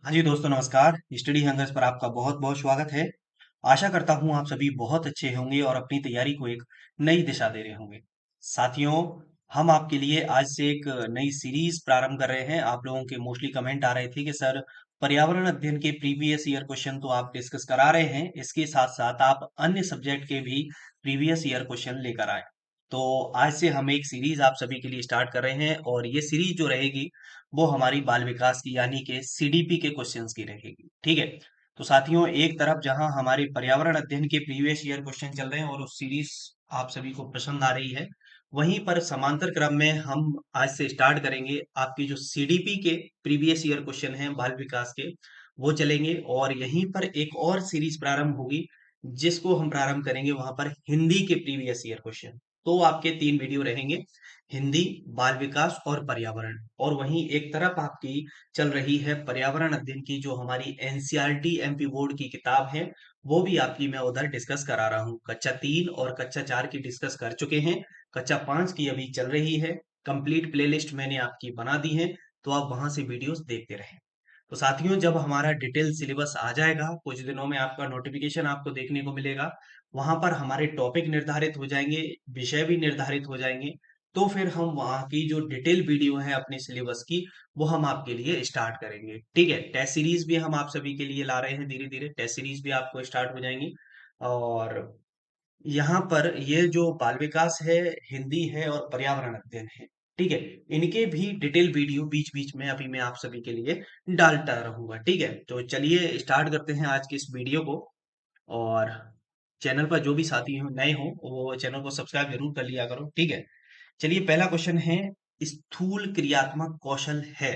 हाँ जी दोस्तों, नमस्कार। स्टडी हंगर्स पर आपका बहुत बहुत स्वागत है। आशा करता हूँ आप सभी बहुत अच्छे होंगे और अपनी तैयारी को एक नई दिशा दे रहे होंगे। साथियों, हम आपके लिए आज से एक नई सीरीज प्रारंभ कर रहे हैं। आप लोगों के मोस्टली कमेंट आ रहे थे कि सर, पर्यावरण अध्ययन के प्रीवियस ईयर क्वेश्चन तो आप डिस्कस करा रहे हैं, इसके साथ साथ आप अन्य सब्जेक्ट के भी प्रीवियस ईयर क्वेश्चन लेकर आए। तो आज से हम एक सीरीज आप सभी के लिए स्टार्ट कर रहे हैं और ये सीरीज जो रहेगी वो हमारी बाल विकास की यानी कि सीडीपी के क्वेश्चंस की रहेगी। ठीक है। तो साथियों, एक तरफ जहां हमारे पर्यावरण अध्ययन के प्रीवियस ईयर क्वेश्चन चल रहे हैं और उस सीरीज आप सभी को पसंद आ रही है, वहीं पर समांतर क्रम में हम आज से स्टार्ट करेंगे आपकी जो सीडीपी के प्रीवियस ईयर क्वेश्चन हैं बाल विकास के, वो चलेंगे। और यहीं पर एक और सीरीज प्रारंभ होगी जिसको हम प्रारंभ करेंगे वहां पर हिंदी के प्रीवियस ईयर क्वेश्चन। तो आपके 3 वीडियो रहेंगे, हिंदी, बाल विकास और पर्यावरण। और वहीं एक तरफ आपकी चल रही है पर्यावरण अध्ययन की जो हमारी एनसीईआरटी एमपी बोर्ड की किताब है, वो भी आपकी मैं उधर डिस्कस करा रहा हूँ। कक्षा 3 और कक्षा 4 की डिस्कस कर चुके हैं, कक्षा 5 की अभी चल रही है। कंप्लीट प्लेलिस्ट मैंने आपकी बना दी है, तो आप वहां से वीडियोस देखते रहें। तो साथियों, जब हमारा डिटेल सिलेबस आ जाएगा कुछ दिनों में, आपका नोटिफिकेशन आपको देखने को मिलेगा। वहां पर हमारे टॉपिक निर्धारित हो जाएंगे, विषय भी निर्धारित हो जाएंगे। तो फिर हम वहाँ की जो डिटेल वीडियो है अपने सिलेबस की, वो हम आपके लिए स्टार्ट करेंगे। ठीक है। टेस्ट सीरीज भी हम आप सभी के लिए ला रहे हैं, धीरे धीरे टेस्ट सीरीज भी आपको स्टार्ट हो जाएंगी। और यहाँ पर ये जो बाल विकास है, हिंदी है और पर्यावरण अध्ययन है, ठीक है, इनके भी डिटेल वीडियो बीच बीच में अभी मैं आप सभी के लिए डालता रहूंगा। ठीक है। तो चलिए स्टार्ट करते हैं आज की इस वीडियो को। और चैनल पर जो भी साथी हो नए हो वो चैनल को सब्सक्राइब जरूर कर लिया करो। ठीक है। चलिए, पहला क्वेश्चन है, स्थूल क्रियात्मक कौशल है,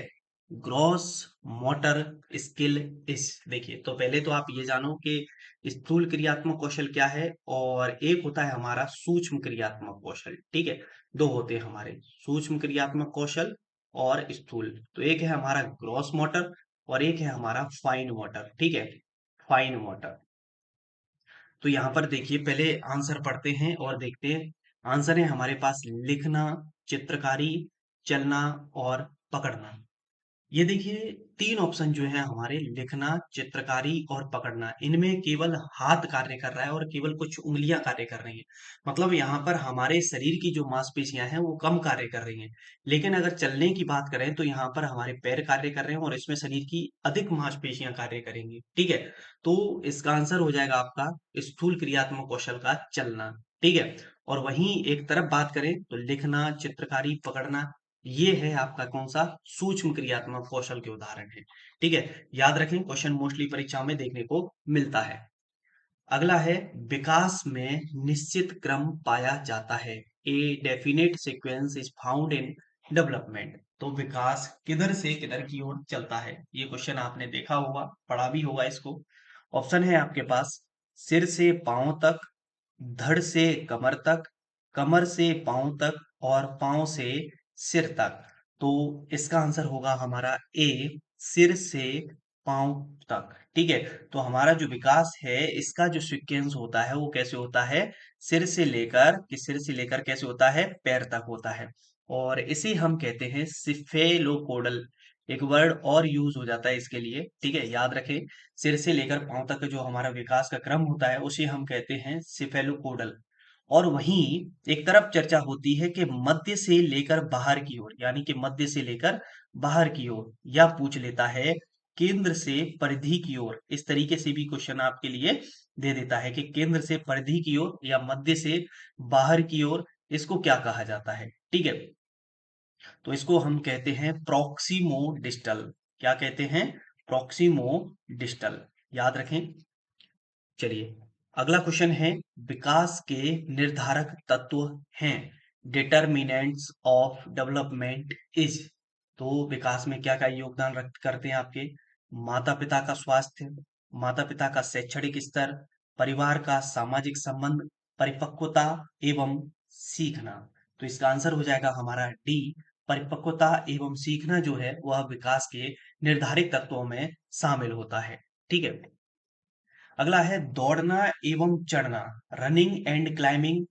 ग्रॉस मोटर स्किल इस। देखिए, तो पहले तो आप ये जानो कि स्थूल क्रियात्मक कौशल क्या है, और एक होता है हमारा सूक्ष्म क्रियात्मक कौशल। ठीक है। दो होते हैं हमारे, सूक्ष्म क्रियात्मक कौशल और स्थूल। तो एक है हमारा ग्रॉस मोटर और एक है हमारा फाइन मोटर। ठीक है, फाइन मोटर। तो यहाँ पर देखिए, पहले आंसर पढ़ते हैं और देखते हैं। आंसर है हमारे पास लिखना, चित्रकारी, चलना और पकड़ना। ये देखिए, 3 ऑप्शन जो है हमारे, लिखना, चित्रकारी और पकड़ना, इनमें केवल हाथ कार्य कर रहा है और केवल कुछ उंगलियां कार्य कर रही हैं। मतलब यहाँ पर हमारे शरीर की जो मांसपेशियां हैं वो कम कार्य कर रही हैं। लेकिन अगर चलने की बात करें तो यहाँ पर हमारे पैर कार्य कर रहे हैं और इसमें शरीर की अधिक मांसपेशियां कार्य करेंगी। ठीक है। तो इसका आंसर हो जाएगा आपका स्थूल क्रियात्मक कौशल का चलना। ठीक है। और वहीं एक तरफ बात करें तो लिखना, चित्रकारी, पकड़ना, ये है आपका कौन सा, सूक्ष्म क्रियात्मक कौशल के उदाहरण है। ठीक है। याद रखें, क्वेश्चन मोस्टली परीक्षा में देखने को मिलता है। अगला है, विकास में निश्चित क्रम पाया जाता है, a definite sequence is found in development. तो विकास किधर से किधर की ओर चलता है, ये क्वेश्चन आपने देखा होगा, पढ़ा भी होगा इसको। ऑप्शन है आपके पास, सिर से पांव तक, धड़ से कमर तक, कमर से पांव तक और पांव से सिर तक। तो इसका आंसर होगा हमारा ए, सिर से पांव तक। ठीक है। तो हमारा जो विकास है इसका जो सीक्वेंस होता है वो कैसे होता है, सिर से लेकर कैसे होता है, पैर तक होता है। और इसे हम कहते हैं सिफेलोपोडल। एक वर्ड और यूज हो जाता है इसके लिए। ठीक है, याद रखें, सिर से लेकर पांव तक का जो हमारा विकास का क्रम होता है उसे हम कहते हैं सिफेलोपोडल। और वहीं एक तरफ चर्चा होती है कि मध्य से लेकर बाहर की ओर, यानी कि मध्य से लेकर बाहर की ओर, या पूछ लेता है केंद्र से परिधि की ओर। इस तरीके से भी क्वेश्चन आपके लिए दे देता है कि केंद्र से परिधि की ओर या मध्य से बाहर की ओर, इसको क्या कहा जाता है। ठीक है। तो इसको हम कहते हैं प्रॉक्सिमो डिस्टल। क्या कहते हैं, प्रॉक्सिमो डिस्टल। याद रखें। चलिए, अगला क्वेश्चन है, विकास के निर्धारक तत्व हैं, डिटर्मिनेंट्स ऑफ डेवलपमेंट इज। तो विकास में क्या क्या योगदान करते हैं आपके, माता पिता का स्वास्थ्य, माता पिता का शैक्षणिक स्तर, परिवार का सामाजिक संबंध, परिपक्वता एवं सीखना। तो इसका आंसर हो जाएगा हमारा डी, परिपक्वता एवं सीखना जो है वह विकास के निर्धारित तत्वों में शामिल होता है। ठीक है। अगला है, दौड़ना एवं चढ़ना, रनिंग एंड क्लाइंबिंग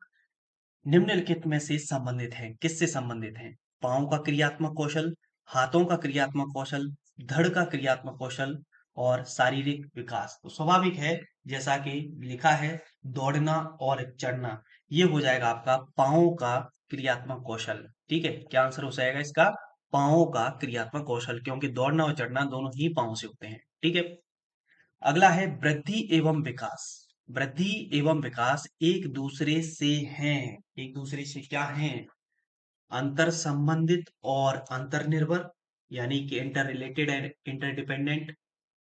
निम्नलिखित में से संबंधित है, किससे संबंधित है, पांव का क्रियात्मक कौशल, हाथों का क्रियात्मक कौशल, धड़ का क्रियात्मक कौशल, और शारीरिक विकास। तो स्वाभाविक है, जैसा कि लिखा है, दौड़ना और चढ़ना, ये हो जाएगा आपका पाँवों का क्रियात्मक कौशल। ठीक है, क्या आंसर हो जाएगा इसका? पाँवों का क्रियात्मक कौशल, क्योंकि दौड़ना और चढ़ना दोनों ही पाँव से होते हैं। ठीक है, अगला है वृद्धि एवं विकास। वृद्धि एवं विकास एक दूसरे से हैं। एक दूसरे से क्या हैं? अंतर संबंधित और अंतर्निर्भर, यानी कि इंटर रिलेटेड एंड इंटरडिपेंडेंट।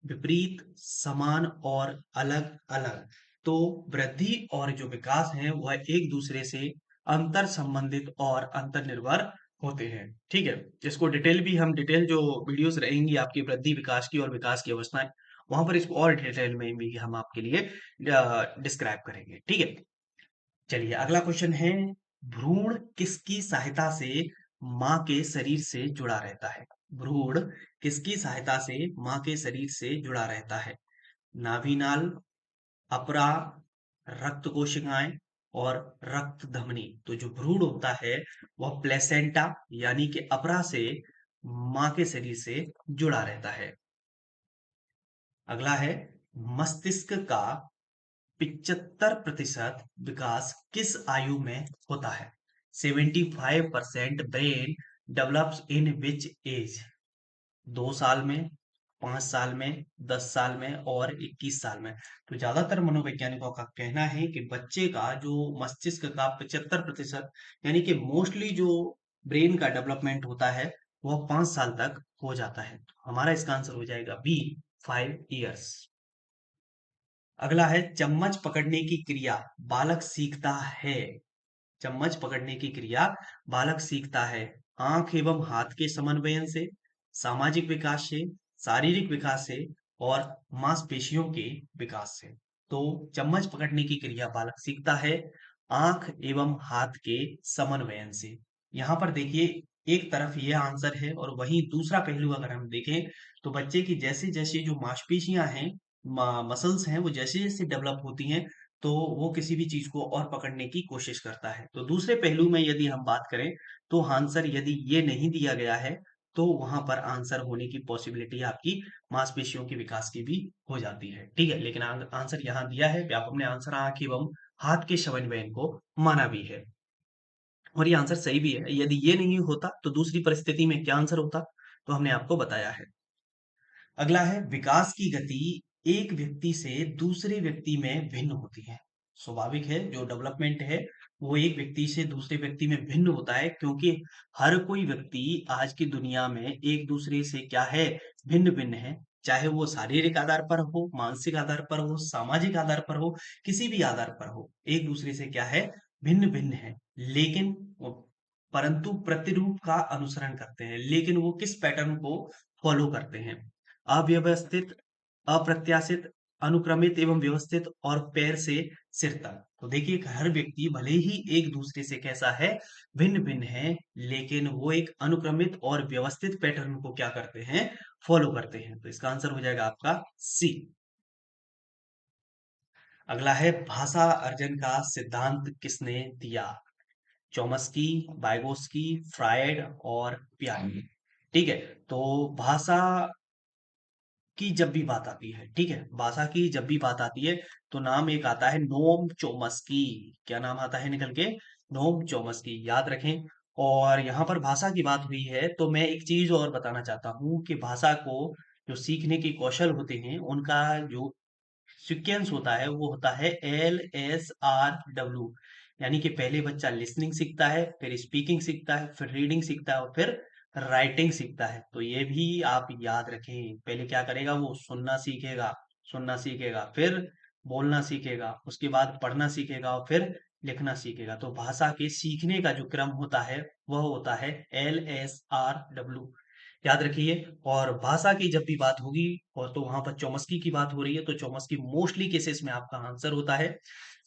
विपरीत, समान और अलग अलग। तो वृद्धि और जो विकास है वह एक दूसरे से अंतर संबंधित और अंतर्निर्भर होते हैं। ठीक है, इसको डिटेल भी हम डिटेल जो वीडियोस रहेंगी आपकी वृद्धि विकास की और विकास की अवस्थाएं, वहां पर इसको और डिटेल में भी हम आपके लिए डिस्क्राइब करेंगे। ठीक है, चलिए अगला क्वेश्चन है, भ्रूण किसकी सहायता से मां के शरीर से जुड़ा रहता है? भ्रूण किसकी सहायता से मां के शरीर से जुड़ा रहता है? नाभिनाल, अपरा, रक्त कोशिकाएं और रक्त धमनी। तो जो भ्रूण होता है वह प्लेसेंटा यानी कि अपरा से मां के शरीर से जुड़ा रहता है। अगला है, मस्तिष्क का 75% विकास किस आयु में होता है? 75% brain develops in which age? 2 साल में, 5 साल में, 10 साल में और 21 साल में। तो ज्यादातर मनोवैज्ञानिकों का कहना है कि बच्चे का जो मस्तिष्क का 75% यानी कि मोस्टली जो ब्रेन का डेवलपमेंट होता है वह 5 साल तक हो जाता है। तो हमारा इसका आंसर हो जाएगा बी, 5 इयर्स। अगला है, चम्मच पकड़ने की क्रिया बालक सीखता है। चम्मच पकड़ने की क्रिया बालक सीखता है आंख एवं हाथ के समन्वयन से, सामाजिक विकास से, शारीरिक विकास से और मांसपेशियों के विकास से। तो चम्मच पकड़ने की क्रिया बालक सीखता है आंख एवं हाथ के समन्वयन से। यहाँ पर देखिए, एक तरफ यह आंसर है और वहीं दूसरा पहलू अगर हम देखें तो बच्चे की जैसे जैसे जो मांसपेशियां हैं, मसल्स हैं, वो जैसे जैसे डेवलप होती हैं तो वो किसी भी चीज को और पकड़ने की कोशिश करता है। तो दूसरे पहलू में यदि हम बात करें तो आंसर यदि ये नहीं दिया गया है तो वहां पर आंसर होने की पॉसिबिलिटी आपकी मांसपेशियों के विकास की भी हो जाती है। ठीक है, लेकिन आंसर यहाँ दिया है, व्यापक ने आंसर आंख एवं हाथ के समन्वयन को माना भी है और ये आंसर सही भी है। यदि ये नहीं होता तो दूसरी परिस्थिति में क्या आंसर होता, तो हमने आपको बताया है। अगला है, विकास की गति एक व्यक्ति से दूसरे व्यक्ति में भिन्न होती है। स्वाभाविक है, जो डेवलपमेंट है वो एक व्यक्ति से दूसरे व्यक्ति में भिन्न होता है, क्योंकि हर कोई व्यक्ति आज की दुनिया में एक दूसरे से क्या है, भिन्न भिन्न है। चाहे वो शारीरिक आधार पर हो, मानसिक आधार पर हो, सामाजिक आधार पर हो, किसी भी आधार पर हो, एक दूसरे से क्या है, भिन्न भिन्न है। लेकिन परंतु प्रतिरूप का अनुसरण करते हैं, लेकिन वो किस पैटर्न को फॉलो करते हैं? अव्यवस्थित, अप्रत्याशित, अनुक्रमित एवं व्यवस्थित और पैर से सिर तक। तो देखिए, हर व्यक्ति भले ही एक दूसरे से कैसा है, भिन्न भिन्न है, लेकिन वो एक अनुक्रमित और व्यवस्थित पैटर्न को क्या करते हैं, फॉलो करते हैं। तो इसका आंसर हो जाएगा आपका सी। अगला है, भाषा अर्जन का सिद्धांत किसने दिया? चॉमस्की, वाइगोस्की, फ्रायड और पियाजे। ठीक है, तो भाषा की जब भी बात आती है, ठीक है, भाषा की जब भी बात आती है तो नाम एक आता है, नोम चोमस्की। क्या नाम आता है निकल के? नोम चोमस्की, याद रखें। और यहाँ पर भाषा की बात हुई है तो मैं एक चीज और बताना चाहता हूँ कि भाषा को जो सीखने के कौशल होते हैं उनका जो सीक्वेंस होता है वो होता है LSR W। यानी कि पहले बच्चा लिसनिंग सीखता है, फिर स्पीकिंग सीखता है, फिर रीडिंग सीखता है और फिर राइटिंग सीखता है। तो ये भी आप याद रखें, पहले क्या करेगा, वो सुनना सीखेगा, सुनना सीखेगा, फिर बोलना सीखेगा, उसके बाद पढ़ना सीखेगा और फिर लिखना सीखेगा। तो भाषा के सीखने का जो क्रम होता है वह होता है LSR W। याद रखिए। और भाषा की जब भी बात होगी और तो वहां पर चौमस्की की बात हो रही है तो चौमस्की मोस्टली केसेस में आपका आंसर होता है।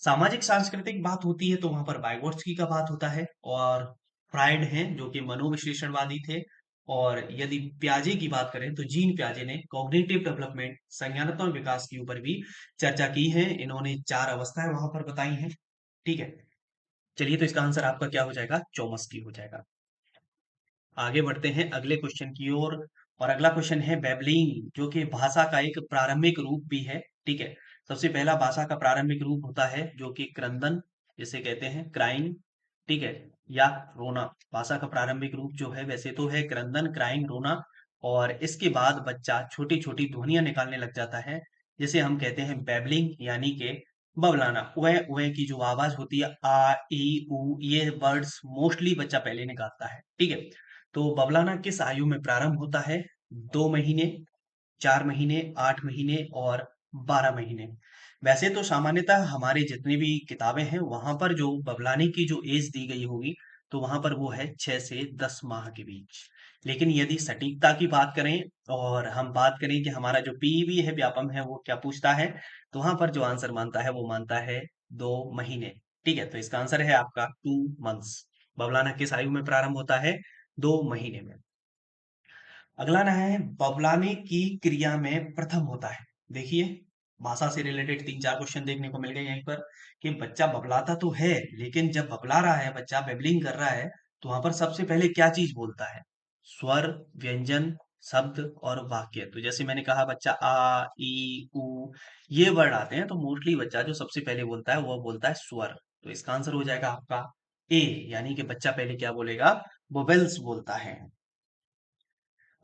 सामाजिक सांस्कृतिक बात होती है तो वहां पर वाइगोट्स्की का बात होता है और फ्रायड हैं जो कि मनोविश्लेषणवादी थे। और यदि प्याजे की बात करें तो जीन प्याजे ने कॉग्निटिव डेवलपमेंट, संज्ञानात्मक विकास के ऊपर भी चर्चा की है। इन्होंने 4 अवस्थाएं वहां पर बताई हैं। ठीक है, चलिए तो इसका आंसर आपका क्या हो जाएगा, चौमस्की हो जाएगा। आगे बढ़ते हैं अगले क्वेश्चन की ओर। और अगला क्वेश्चन है बेबलिंग, जो कि भाषा का एक प्रारंभिक रूप भी है। ठीक है, सबसे पहला भाषा का प्रारंभिक रूप होता है जो कि क्रंदन जिसे कहते हैं, क्राइंग। ठीक है, या रोना। भाषा का प्रारंभिक रूप जो है वैसे तो है क्रंदन, क्राइंग, रोना। और इसके बाद बच्चा छोटी छोटी ध्वनियां निकालने लग जाता है, जिसे हम कहते हैं बेबलिंग, यानी कि बबलाना। उए उए की जो आवाज होती है, आ ई उ, ये वर्ड्स मोस्टली बच्चा पहले निकालता है। ठीक है, तो बबलाना किस आयु में प्रारंभ होता है? 2 महीने, 4 महीने, 8 महीने और 12 महीने। वैसे तो सामान्यतः हमारे जितनी भी किताबें हैं वहां पर जो बबलाने की जो एज दी गई होगी, तो वहां पर वो है 6 से 10 माह के बीच। लेकिन यदि सटीकता की बात करें और हम बात करें कि हमारा जो पीईवी है, व्यापम है, वो क्या पूछता है, तो वहां पर जो आंसर मानता है वो मानता है 2 महीने। ठीक है, तो इसका आंसर है आपका 2 मंथ्स। बबलाना किस आयु में प्रारंभ होता है? 2 महीने में। अगला ना है बबलाने की क्रिया में प्रथम होता है। देखिए, भाषा से रिलेटेड 3-4 क्वेश्चन देखने को मिल गए यहीं पर कि बच्चा बबलाता तो है, लेकिन जब बबला रहा है, बच्चा बेबलिंग कर रहा है, तो वहां पर सबसे पहले क्या चीज बोलता है? स्वर, व्यंजन, शब्द और वाक्य। तो जैसे मैंने कहा, बच्चा आ ई उ ये वर्ड आते हैं, तो मोस्टली बच्चा जो सबसे पहले बोलता है वो बोलता है स्वर। तो इसका आंसर हो जाएगा आपका ए, यानी कि बच्चा पहले क्या बोलेगा? वोवेल्स बोलता है।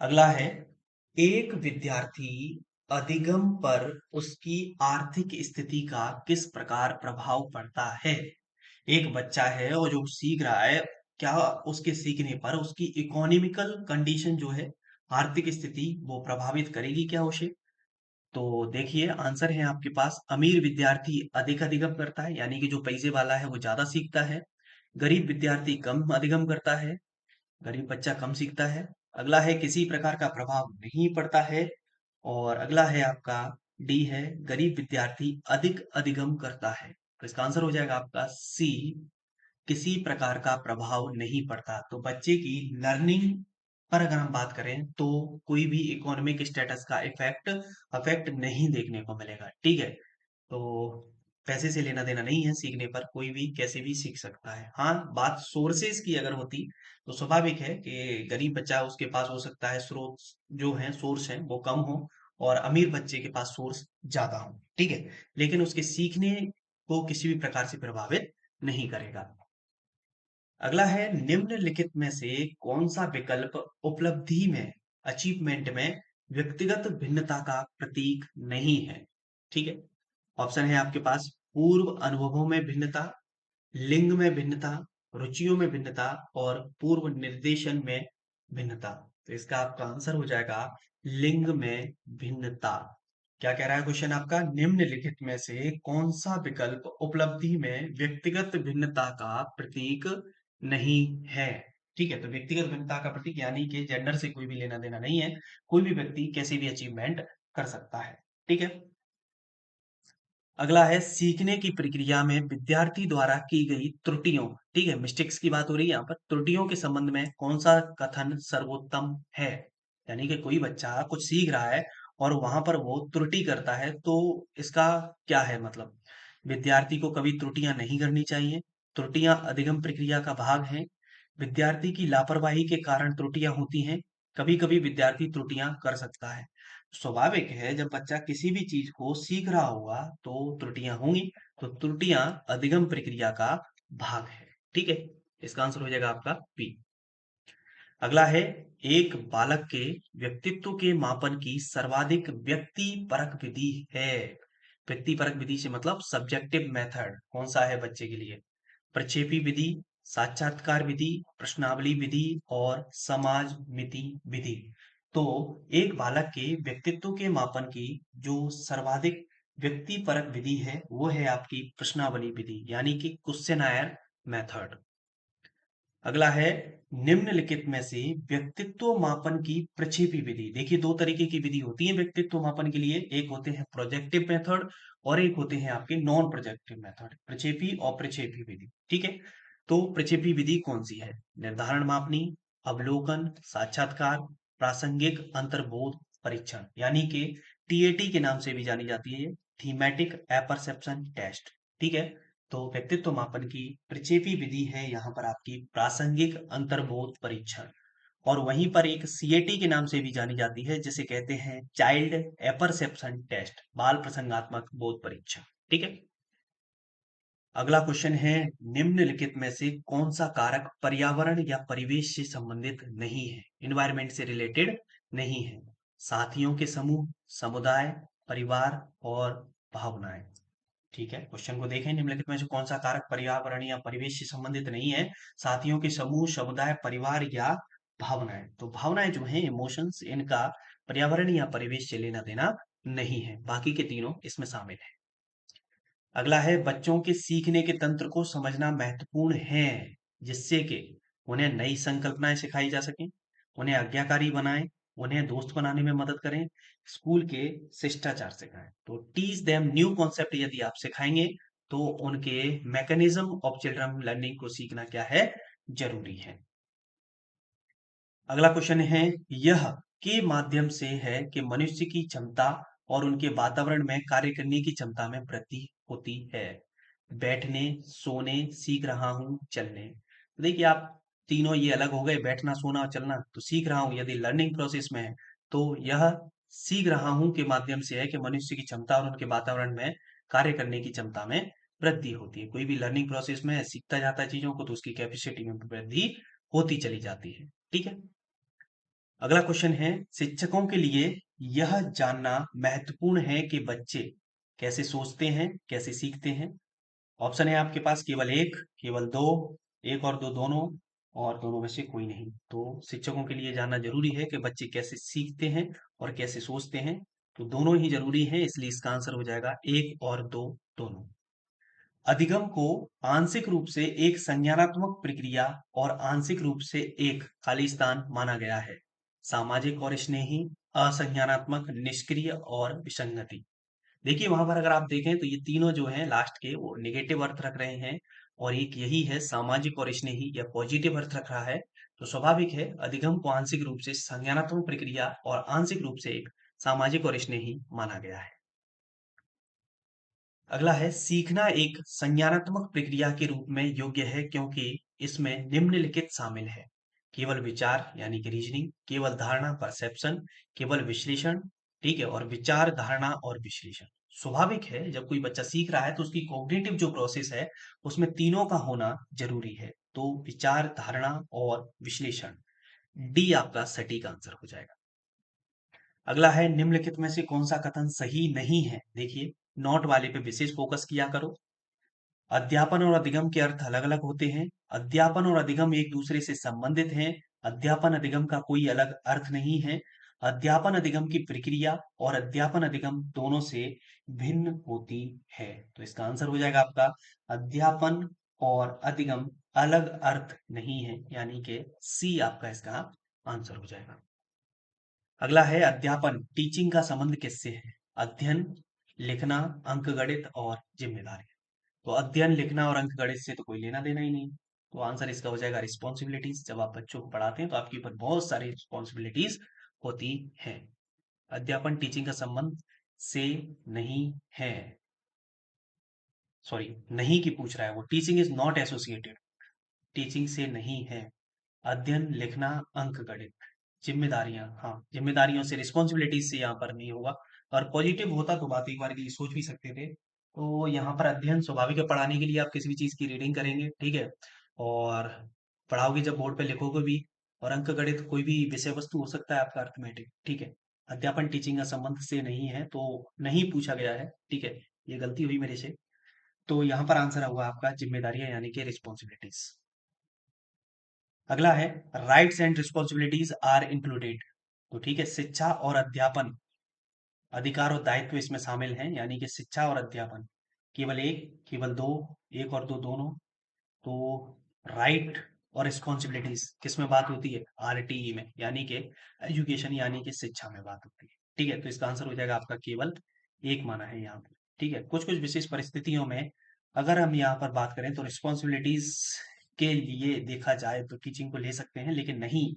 अगला है, एक विद्यार्थी अधिगम पर उसकी आर्थिक स्थिति का किस प्रकार प्रभाव पड़ता है? एक बच्चा है और जो सीख रहा है, क्या उसके सीखने पर उसकी इकोनॉमिकल कंडीशन जो है, आर्थिक स्थिति, वो प्रभावित करेगी क्या उसे? तो देखिए, आंसर है आपके पास, अमीर विद्यार्थी अधिक अधिगम करता है, यानी कि जो पैसे वाला है वो ज्यादा सीखता है। गरीब विद्यार्थी कम अधिगम करता है, गरीब बच्चा कम सीखता है। अगला है, किसी प्रकार का प्रभाव नहीं पड़ता है। और अगला है आपका डी है, गरीब विद्यार्थी अधिक अधिगम करता है। तो इसका आंसर हो जाएगा आपका सी, किसी प्रकार का प्रभाव नहीं पड़ता। तो बच्चे की लर्निंग पर अगर हम बात करें, तो कोई भी इकोनॉमिक स्टेटस का इफेक्ट अफेक्ट नहीं देखने को मिलेगा। ठीक है, तो पैसे से लेना देना नहीं है, सीखने पर कोई भी कैसे भी सीख सकता है। हाँ, बात सोर्सेज की अगर होती, तो स्वाभाविक है कि गरीब बच्चा, उसके पास हो सकता है स्रोत जो है, सोर्स है, वो कम हो, और अमीर बच्चे के पास सोर्स ज्यादा हो। ठीक है, लेकिन उसके सीखने को किसी भी प्रकार से प्रभावित नहीं करेगा। अगला है, निम्नलिखित में से कौन सा विकल्प उपलब्धि में, अचीवमेंट में व्यक्तिगत भिन्नता का प्रतीक नहीं है? ठीक है, ऑप्शन है आपके पास, पूर्व अनुभवों में भिन्नता, लिंग में भिन्नता, रुचियों में भिन्नता और पूर्व निर्देशन में भिन्नता। तो इसका आपका आंसर हो जाएगा लिंग में भिन्नता। क्या कह रहा है क्वेश्चन आपका? निम्नलिखित में से कौन सा विकल्प उपलब्धि में व्यक्तिगत भिन्नता का प्रतीक नहीं है? ठीक है, तो व्यक्तिगत भिन्नता का प्रतीक यानी कि जेंडर से कोई भी लेना देना नहीं है, कोई भी व्यक्ति कैसे भी अचीवमेंट कर सकता है। ठीक है, अगला है, सीखने की प्रक्रिया में विद्यार्थी द्वारा की गई त्रुटियों, ठीक है, मिस्टेक्स की बात हो रही है यहाँ पर, त्रुटियों के संबंध में कौन सा कथन सर्वोत्तम है? यानी कि कोई बच्चा कुछ सीख रहा है और वहां पर वो त्रुटि करता है, तो इसका क्या है मतलब? विद्यार्थी को कभी त्रुटियां नहीं करनी चाहिए, त्रुटियां अधिगम प्रक्रिया का भाग हैं, विद्यार्थी की लापरवाही के कारण त्रुटियां होती हैं, कभी कभी विद्यार्थी त्रुटियां कर सकता है। स्वाभाविक है, जब बच्चा किसी भी चीज को सीख रहा होगा तो त्रुटियां होंगी, तो त्रुटियां अधिगम प्रक्रिया का भाग है। ठीक है, इसका आंसर हो जाएगा आपका बी। अगला है, एक बालक के व्यक्तित्व के मापन की सर्वाधिक व्यक्ति परक विधि है। व्यक्ति परक विधि से मतलब सब्जेक्टिव मेथड कौन सा है बच्चे के लिए? प्रक्षेपी विधि, साक्षात्कार विधि, प्रश्नावली विधि और समाज मिति विधि। तो एक बालक के व्यक्तित्व के मापन की जो सर्वाधिक व्यक्ति परक विधि है, वो है आपकी प्रश्नावली विधि, यानी कि क्वेश्चनायर मेथड। अगला है, निम्नलिखित में से व्यक्तित्व मापन की प्रक्षेपी विधि। देखिए, दो तरीके की विधि होती है व्यक्तित्व मापन के लिए, एक होते हैं प्रोजेक्टिव मेथड और एक होते हैं आपके नॉन प्रोजेक्टिव मेथड, प्रक्षेपी और प्रक्षेपी विधि। ठीक है, तो प्रक्षेपी विधि कौन सी है? निर्धारण मापनी, अवलोकन, साक्षात्कार, प्रासंगिक अंतर्बोध परीक्षण, यानी कि टीएटी के नाम से भी जानी जाती है, थीमेटिक एपर्सेप्शन टेस्ट। ठीक है, तो व्यक्तित्व मापन की प्रक्षेपी विधि है यहाँ पर आपकी प्रासंगिक अंतर्बोध परीक्षण। और वहीं पर एक सीएटी के नाम से भी जानी जाती है, जिसे कहते हैं चाइल्ड एपरसेप्शन टेस्ट, बाल प्रसंगात्मक बोध परीक्षा। ठीक है। अगला क्वेश्चन है, निम्नलिखित में से कौन सा कारक पर्यावरण या परिवेश से संबंधित नहीं है, इन्वायरमेंट से रिलेटेड नहीं है? साथियों के समूह, समुदाय, परिवार और भावनाएं। ठीक है, क्वेश्चन को देखें, निम्नलिखित में से कौन सा कारक पर्यावरण या परिवेश से संबंधित नहीं है? साथियों के समूह, समुदाय, परिवार या भावनाएं। तो भावनाएं जो हैं, इमोशंस, इनका पर्यावरण या परिवेश से लेना देना नहीं है, बाकी के तीनों इसमें शामिल है। अगला है, बच्चों के सीखने के तंत्र को समझना महत्वपूर्ण है, जिससे कि उन्हें नई संकल्पनाएं सिखाई जा सकें, उन्हें आज्ञाकारी बनाएं, उन्हें दोस्त बनाने में मदद करें, स्कूल के शिष्टाचार सिखाएं। तो टीच देम न्यू कॉन्सेप्ट यदि आप सिखाएंगे तो उनके मैकेनिज्म ऑफ चिल्ड्रन लर्निंग को सीखना क्या है, जरूरी है। अगला क्वेश्चन है, यह के माध्यम से है कि मनुष्य की क्षमता और उनके वातावरण में कार्य करने की क्षमता में वृद्धि होती है। बैठने, सोने, सीख रहा हूं, चलने। तो देखिए, आप तीनों ये अलग हो गए, बैठना, सोना और चलना। तो सीख रहा हूं यदि लर्निंग प्रोसेस में है, तो यह सीख रहा हूं के माध्यम से है कि मनुष्य की क्षमता और उनके वातावरण में कार्य करने की क्षमता में वृद्धि होती है। कोई भी लर्निंग प्रोसेस में सीखता जाता है चीजों को, तो उसकी कैपेसिटी में वृद्धि होती चली जाती है। ठीक है। अगला क्वेश्चन है, शिक्षकों के लिए यह जानना महत्वपूर्ण है कि बच्चे कैसे सोचते हैं, कैसे सीखते हैं। ऑप्शन है आपके पास केवल एक, केवल दो, एक और दो दोनों, और दोनों में से कोई नहीं। तो शिक्षकों के लिए जानना जरूरी है कि बच्चे कैसे सीखते हैं और कैसे सोचते हैं। तो दोनों ही जरूरी है, इसलिए इसका आंसर हो जाएगा एक और दो, दोनों। अधिगम को आंशिक रूप से एक संज्ञानात्मक प्रक्रिया और आंशिक रूप से एक खाली स्थान माना गया है। सामाजिक और स्नेही, असंज्ञानात्मक, निष्क्रिय और विसंगति। देखिए, वहां पर अगर आप देखें तो ये तीनों जो हैं लास्ट के, वो नेगेटिव अर्थ रख रहे हैं, और एक यही है सामाजिक और स्नेही या पॉजिटिव अर्थ रख रहा है। तो स्वाभाविक है, अधिगम को आंशिक रूप से संज्ञानात्मक प्रक्रिया और आंशिक रूप से एक सामाजिक और स्नेही माना गया है। अगला है, सीखना एक संज्ञानात्मक प्रक्रिया के रूप में योग्य है क्योंकि इसमें निम्नलिखित शामिल है: केवल विचार यानी कि रीजनिंग, केवल धारणा परसेप्शन, केवल विश्लेषण, ठीक है, और विचार, धारणा और विश्लेषण। स्वाभाविक है, जब कोई बच्चा सीख रहा है तो उसकी कॉग्निटिव जो प्रोसेस है उसमें तीनों का होना जरूरी है। तो विचार, धारणा और विश्लेषण, डी आपका सटीक आंसर हो जाएगा। अगला है, निम्नलिखित में से कौन सा कथन सही नहीं है? देखिए, नोट वाले पे विशेष फोकस किया करो। अध्यापन और अधिगम के अर्थ अलग अलग होते हैं। अध्यापन और अधिगम एक दूसरे से संबंधित हैं। अध्यापन अधिगम का कोई अलग अर्थ नहीं है। अध्यापन अधिगम की प्रक्रिया और अध्यापन अधिगम दोनों से भिन्न होती है। तो इसका आंसर हो जाएगा आपका, अध्यापन और अधिगम अलग अर्थ नहीं है, यानी कि सी आपका इसका आंसर हो जाएगा। अगला है, अध्यापन, टीचिंग का संबंध किससे है? अध्ययन, लिखना, अंकगणित और जिम्मेदारी। तो अध्ययन, लिखना और अंकगणित से तो कोई लेना देना ही नहीं। तो आंसर इसका हो जाएगा रिस्पॉन्सिबिलिटीज। जब आप बच्चों को पढ़ाते हैं तो आपके ऊपर बहुत सारी रिस्पॉन्सिबिलिटीज होती हैं। अध्यापन टीचिंग का संबंध से नहीं है, सॉरी, नहीं की पूछ रहा है वो, teaching is not associated, teaching से नहीं है। अध्ययन, लिखना, अंकगणित, जिम्मेदारियां, हाँ, जिम्मेदारियों से, रिस्पॉन्सिबिलिटीज से यहाँ पर नहीं होगा। और पॉजिटिव होता तो बात एक बार के लिए सोच भी सकते थे। तो यहाँ पर अध्ययन स्वाभाविक है, पढ़ाने के लिए आप किसी भी चीज की रीडिंग करेंगे, ठीक है, और पढ़ाओगे जब बोर्ड पे लिखोगे भी। और अंकगणित कोई भी विषय वस्तु हो सकता है आपका, अर्थमेटिक, ठीक है। अध्यापन टीचिंग का संबंध से नहीं है, तो नहीं पूछा गया है, ठीक है, ये गलती हुई मेरे से। तो यहाँ पर आंसर होगा आपका जिम्मेदारियां यानी कि रिस्पॉन्सिबिलिटीज। अगला है, rights and responsibilities are included. तो ठीक है, शिक्षा और अध्यापन, अधिकार और दायित्व इसमें शामिल हैं, यानी कि शिक्षा और अध्यापन, केवल एक, केवल दो, एक और दो, दोनों। तो राइट और रिस्पॉन्सिबिलिटीज किस में बात होती है? आरटीई में, यानी कि एजुकेशन यानी कि शिक्षा में बात होती है। ठीक है, तो इसका आंसर हो जाएगा आपका केवल एक माना है यहाँ पर। ठीक है, कुछ कुछ विशेष परिस्थितियों में अगर हम यहाँ पर बात करें तो रिस्पॉन्सिबिलिटीज के लिए देखा जाए तो टीचिंग को ले सकते हैं, लेकिन नहीं,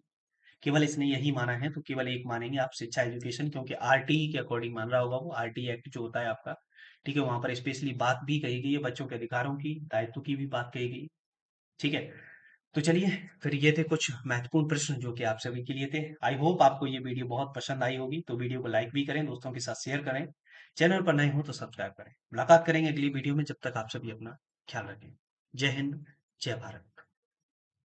केवल इसने यही माना है तो केवल एक मानेंगे आप, शिक्षा एजुकेशन, क्योंकि आरटीई के अकॉर्डिंग मान रहा होगा वो, आरटीई एक्ट जो होता है आपका, ठीक है, वहां पर स्पेशली बात भी कही गई है बच्चों के अधिकारों की, दायित्व की भी बात कही गई। ठीक है, तो चलिए, फिर ये थे कुछ महत्वपूर्ण प्रश्न जो कि आप सभी के लिए थे। आई होप आपको ये वीडियो बहुत पसंद आई होगी, तो वीडियो को लाइक भी करें, दोस्तों के साथ शेयर करें। चैनल पर नए हो तो सब्सक्राइब करें। मुलाकात करेंगे अगली वीडियो में, जब तक आप सभी अपना ख्याल रखें। जय हिंद, जय भारत।